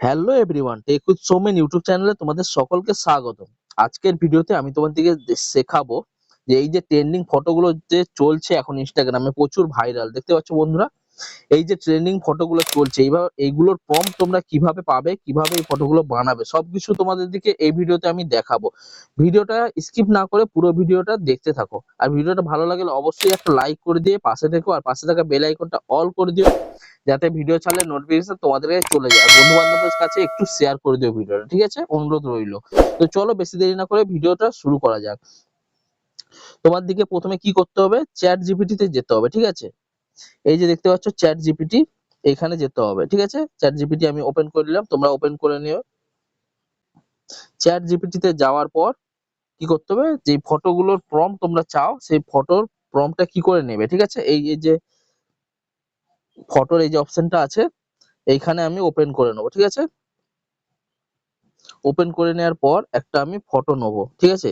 Hello everyone, tech with Soumen YouTube চ্যানেলে তোমাদের সকলকে স্বাগত। আজকের ভিডিওতে আমি তোমাদেরকে শেখাবো যে এই যে ট্রেন্ডিং ফটোগুলো যে চলছে এখন ইনস্টাগ্রামে প্রচুর ভাইরাল দেখতে পাচ্ছ বন্ধুরা। এই যে ট্রেন্ডিং ফটোগুলো চলছে এইবার এইগুলোর প্রম্পট তোমরা কিভাবে পাবে, কিভাবে এই ফটোগুলো বানাবে সবকিছু তোমাদেরকে এই ভিডিওতে আমি দেখাবো। ভিডিওটা স্কিপ না করে পুরো ভিডিওটা দেখতে থাকো। আর ভিডিওটা ভালো লাগলে অবশ্যই একটা লাইক করে দিয়ে পাশে থেকো, আর পাশে থাকা বেল আইকনটা অল করে দিও যাতে ভিডিও ছাড়লে নোটিফিকেশন তোমাদের কাছে চলে যায়। আর বন্ধু বান্ধবের কাছে একটু শেয়ার করে দিও ভিডিওটা, ঠিক আছে? অনুরোধ রইলো। তো চলো বেশি দেরি না করে ভিডিওটা শুরু করা যাক। তোমার দিকে প্রথমে কি করতে হবে, চ্যাট জিপিটি তে যেতে হবে, ঠিক আছে? এই যে দেখতে পাচ্ছ চ্যাট জিপিটি, এখানে যেতে হবে, ঠিক আছে? চ্যাট জিপিটি আমি ওপেন করে নিলাম, তোমরা ওপেন করে নিও। চ্যাট জিপিটি তে যাওয়ার পর কি করতে হবে, যে ফটোগুলোর প্রম্পট তোমরা চাও সেই ফটোর প্রম্পটটা কি করে নেবে, ঠিক আছে? এই এই যে ফটোর এই যে অপশনটা আছে এইখানে আমি ওপেন করে নেবো, ঠিক আছে? ওপেন করে নেওয়ার পর একটা আমি ফটো নেবো, ঠিক আছে?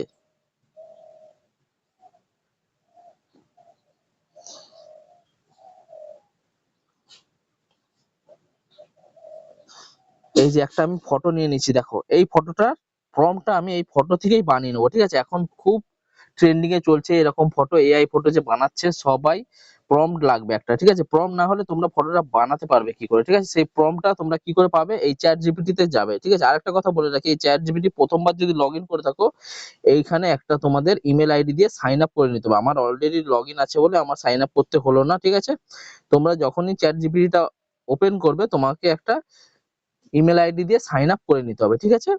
এই যে একটা আমি ফটো নিয়ে নিচ্ছি, দেখো এই ফটোটার প্রম্পটটা আমি এই ফটো থেকেই বানিয়ে নেবো, ঠিক আছে? এখন খুব ট্রেন্ডিং এ চলছে এরকম ফটো, এআই ফটো যে বানাচ্ছে সবাই প্রম্পট লাগবে একটা, ঠিক আছে? প্রম্পট না হলে তোমরা ফটোটা বানাতে পারবে কি করে, ঠিক আছে? সেই প্রম্পটটা তোমরা কি করে পাবে, এই চ্যাট জিপিটি তে যাবে, ঠিক আছে? আরেকটা কথা বলে রাখি, এই চ্যাট জিপিটি প্রথমবার যদি লগ ইন করে থাকো এইখানে একটা তোমাদের ইমেল আইডি দিয়ে সাইন আপ করে নিতে হবে। আমার অলরেডি লগ ইন আছে বলে আমার সাইন আপ করতে হলো না, ঠিক আছে? তোমরা যখনই চ্যাট জিপিটিটা ওপেন করবে তোমাকে একটা ইমেল আইডি দিয়ে সাইন আপ করে নিতে হবে, ঠিক আছে?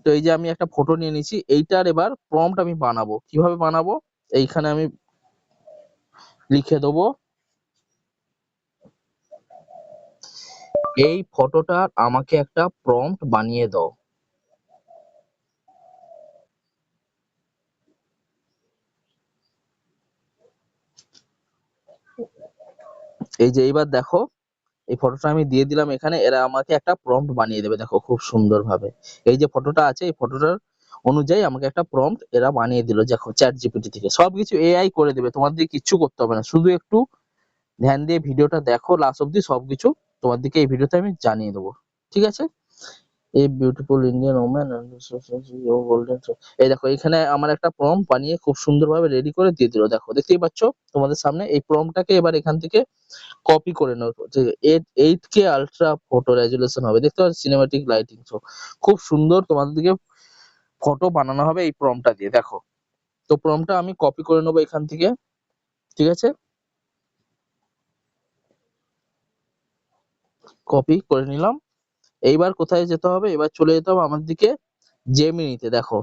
তো এই যে আমি একটা ফটো নিয়ে নিয়েছি, এইটার এবার প্রম্পট আমি বানাবো। কিভাবে বানাবো, এইখানে আমি লিখে দেবো এই ফটোটার আমাকে একটা প্রম্পট বানিয়ে দাও। এই যে এইবার দেখো এই ফটোটা আমি দিয়ে দিলাম এখানে, এরা আমাকে একটা প্রম্পট বানিয়ে দেবে, দেখো খুব সুন্দর ভাবে। এই যে ফটোটা আছে এই ফটোটার অনুযায়ী আমাকে একটা প্রম্পট এরা বানিয়ে দিল, দেখো চ্যাট জিপিটি থেকে সবকিছু এআই করে দেবে, তোমাদের কিচ্ছু করতে হবে না। শুধু একটু ধ্যান দিয়ে ভিডিওটা দেখো লাস্ট অব্দি, সবকিছু তোমার দিকে এই ভিডিওতে আমি জানিয়ে দেবো, ঠিক আছে? এই বিউটিফুল ইন্ডিয়ান ওম্যান গোল্ডেন, এই দেখো এখানে আমার একটা প্রম্পট বানিয়ে খুব সুন্দরভাবে রেডি করে দিয়ে দিল, দেখো দেখতেই পাচ্ছ তোমাদের সামনে। এই প্রম্পটটাকে এবার এখান থেকে কপি করে নাও, যে 8K আলট্রা ফটো রেজুলেশন হবে, দেখতে পাচ্ছ সিনেমাটিক লাইটিং শো, খুব সুন্দর তোমাদের দিকে ফটো বানানো হবে এই প্রম্পটটা দিয়ে, দেখো। তো প্রম্পটটা আমি কপি করে নেবো এখান থেকে, ঠিক আছে? কপি করে নিলাম। এইবার কোথায় যেতে হবে, এবার চলে যেতে হবে আমার দিকে জেমিনিতে, দেখো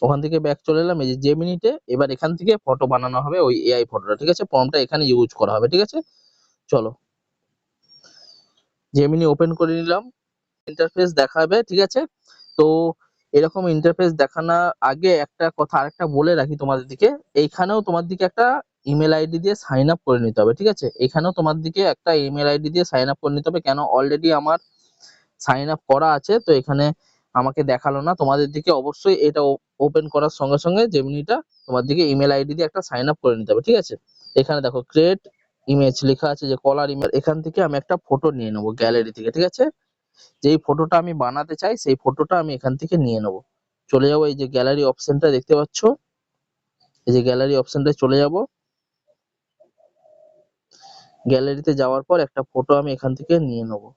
ওখান থেকে ব্যাক চলে এলাম, এই যে জেমিনিতে এবার এখান থেকে ফটো বানানো হবে ওই এআই ফটোটা, ঠিক আছে? প্রম্পটটা এখানে ইউজ করা হবে, ঠিক আছে? চলো জেমিনি ওপেন করে নিলাম, ইন্টারফেস দেখাবে, ঠিক আছে? তো এরকম ইন্টারফেস দেখানোর আগে একটা কথা আরেকটা বলে রাখি তোমাদের দিকে, এইখানেও তোমার দিকে একটা ইমেল আইডি দিয়ে সাইন আপ করে নিতে হবে, ঠিক আছে? এখানেও তোমার দিকে একটা ইমেল আইডি দিয়ে সাইন আপ করে নিতে হবে, কেন অলরেডি আমার সাইন আপ করা আছে, তো এখানে আমাকে দেখালো না। তোমাদের দিকে অবশ্যই এটা ওপেন করার সঙ্গে সঙ্গে যেমনিটা তোমার দিকে ইমেল আইডি দিয়ে একটা সাইন আপ করে নিতে হবে, ঠিক আছে? এখানে দেখো ক্রিয়েট ইমেজ লেখা আছে, যে কলার ইমেজ, এখান থেকে আমি একটা ফটো নিয়ে নেবো গ্যালারি থেকে, ঠিক আছে? যেই ফটোটা আমি বানাতে চাই সেই ফটোটা আমি এখান থেকে নিয়ে নেবো। চলে যাবো এই যে গ্যালারি অপশনটা দেখতে পাচ্ছ, এই যে গ্যালারি অপশনটা চলে যাব। গ্যালারিতে যাওয়ার পর একটা ফটো আমি এখান থেকে নিয়ে নেবো।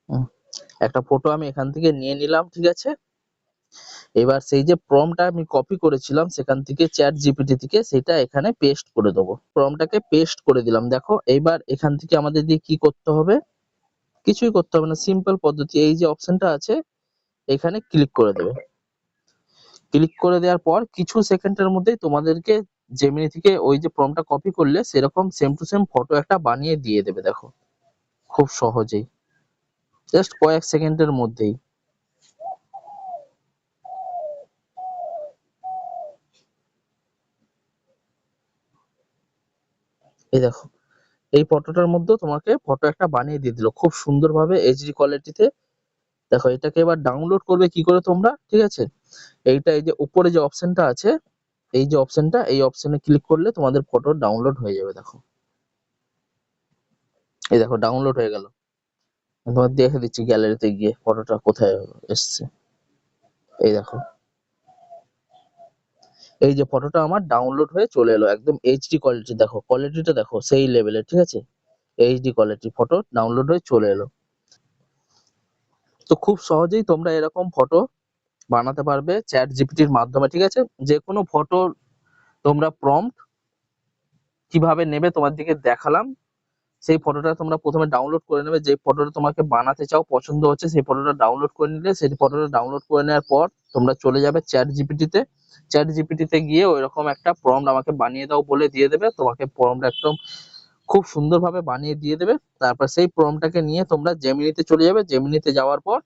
হুম, একটা ফটো আমি এখান থেকে নিয়ে নিলাম, ঠিক আছে? এবার সেই যে প্রম্পটটা আমি কপি করেছিলাম সেখান থেকে চ্যাট জিপিটি থেকে সেটা এখানে পেস্ট করে দেবো। প্রম্পটটাকে পেস্ট করে দিলাম, দেখো। এইবার এখান থেকে আমাদের দিয়ে কি করতে হবে, কিছুই করতে হবে না, সিম্পল পদ্ধতি, এই যে অপশনটা আছে এখানে ক্লিক করে দেবে। ক্লিক করে দেওয়ার পর কিছু সেকেন্ডের মধ্যেই তোমাদেরকে জেমিনি থেকে ওই যে প্রম্পটটা কপি করলে সেরকম সেম টু সেম ফটো একটা বানিয়ে দিয়ে দেবে, দেখো খুব সহজেই, জাস্ট কয়েক সেকেন্ডের মধ্যেই। এই দেখো এই ফটোটার মধ্যে তোমাকে ফটো একটা বানিয়ে দিয়ে দিল খুব সুন্দরভাবে এইচডি কোয়ালিটিতে। দেখো এটাকে এবার ডাউনলোড করবে কি করে তোমরা, ঠিক আছে? এইটা এই যে উপরে যে অপশনটা আছে, এই যে অপশনটা, এই অপশনে ক্লিক করলে তোমাদের ফটো ডাউনলোড হয়ে যাবে। দেখো এই দেখো ডাউনলোড হয়ে গেল। আমি তোমার দেখে দিচ্ছি গ্যালারিতে গিয়ে ফটোটা কোথায় এসছে। এই দেখো, এই যে ফটোটা আমার ডাউনলোড হয়ে চলে এলো একদম এইচডি কোয়ালিটি। দেখো কোয়ালিটিটা দেখো সেই লেভেলের, ঠিক আছে? এইচডি কোয়ালিটি ফটো ডাউনলোড হয়ে চলে এলো। তো খুব সহজেই তোমরা এরকম ফটো বানাতে পারবে চ্যাট জিপিটির মাধ্যমে, ঠিক আছে? যে কোনো ফটো তোমরা প্রম্পট কিভাবে নেবে তোমার দিকে দেখালাম। সেই ফটোটা তোমরা প্রথমে ডাউনলোড করে নেবে, যে ফটোটা তোমাকে বানাতে চাও পছন্দ হচ্ছে সেই ফটোটা ডাউনলোড করে নিলে, সেই ফটোটা ডাউনলোড করে নেওয়ার পর তোমরা চলে যাবে চ্যাট জিপিটিতে। চ্যাট জিপিটিতে গিয়ে ওইরকম একটা প্রম্পট আমাকে বানিয়ে দাও বলে দিয়ে দেবে, তোমাকে প্রম্পট একদম খুব সুন্দরভাবে বানিয়ে দিয়ে দেবে। তারপর সেই প্রম্পটটাকে নিয়ে তোমরা জেমিনিতে চলে যাবে। জেমিনিতে যাওয়ার পর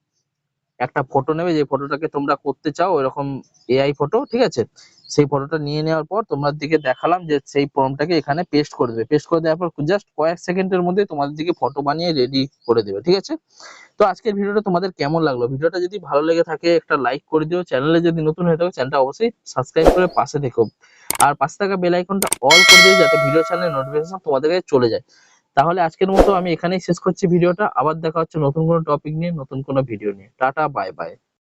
একটা ফটো নেবে, যে ফটোটাকে তোমরা করতে চাও ওইরকম এআই ফটো, ঠিক আছে? সেই ফটোটা নিয়ে নেওয়ার পর তোমার দিকে দেখালাম যে সেই প্রম্পটটাকে এখানে পেস্ট করে দেবে। পেস্ট করে দেওয়ার পর জাস্ট কয়েক সেকেন্ডের মধ্যে তোমাদের দিকে ফটো বানিয়ে রেডি করে দেবে, ঠিক আছে? তো আজকের ভিডিওটা তোমাদের কেমন লাগলো? ভিডিওটা যদি ভালো লেগে থাকে একটা লাইক করে দিও। চ্যানেলে যদি নতুন হয়ে থাকো চ্যানেলটা অবশ্যই সাবস্ক্রাইব করে পাশে থেকো। আর পাশে থাকা বেল আইকনটা অল করে দিও যাতে ভিডিও চ্যানেলের নোটিফিকেশন তোমাদের কাছে চলে যায়। তাহলে আজকের মতো আমি এখানেই শেষ করছি ভিডিওটা। আবার দেখা হচ্ছে নতুন কোনো টপিক নিয়ে, নতুন কোনো ভিডিও নিয়ে। Tata, bye bye.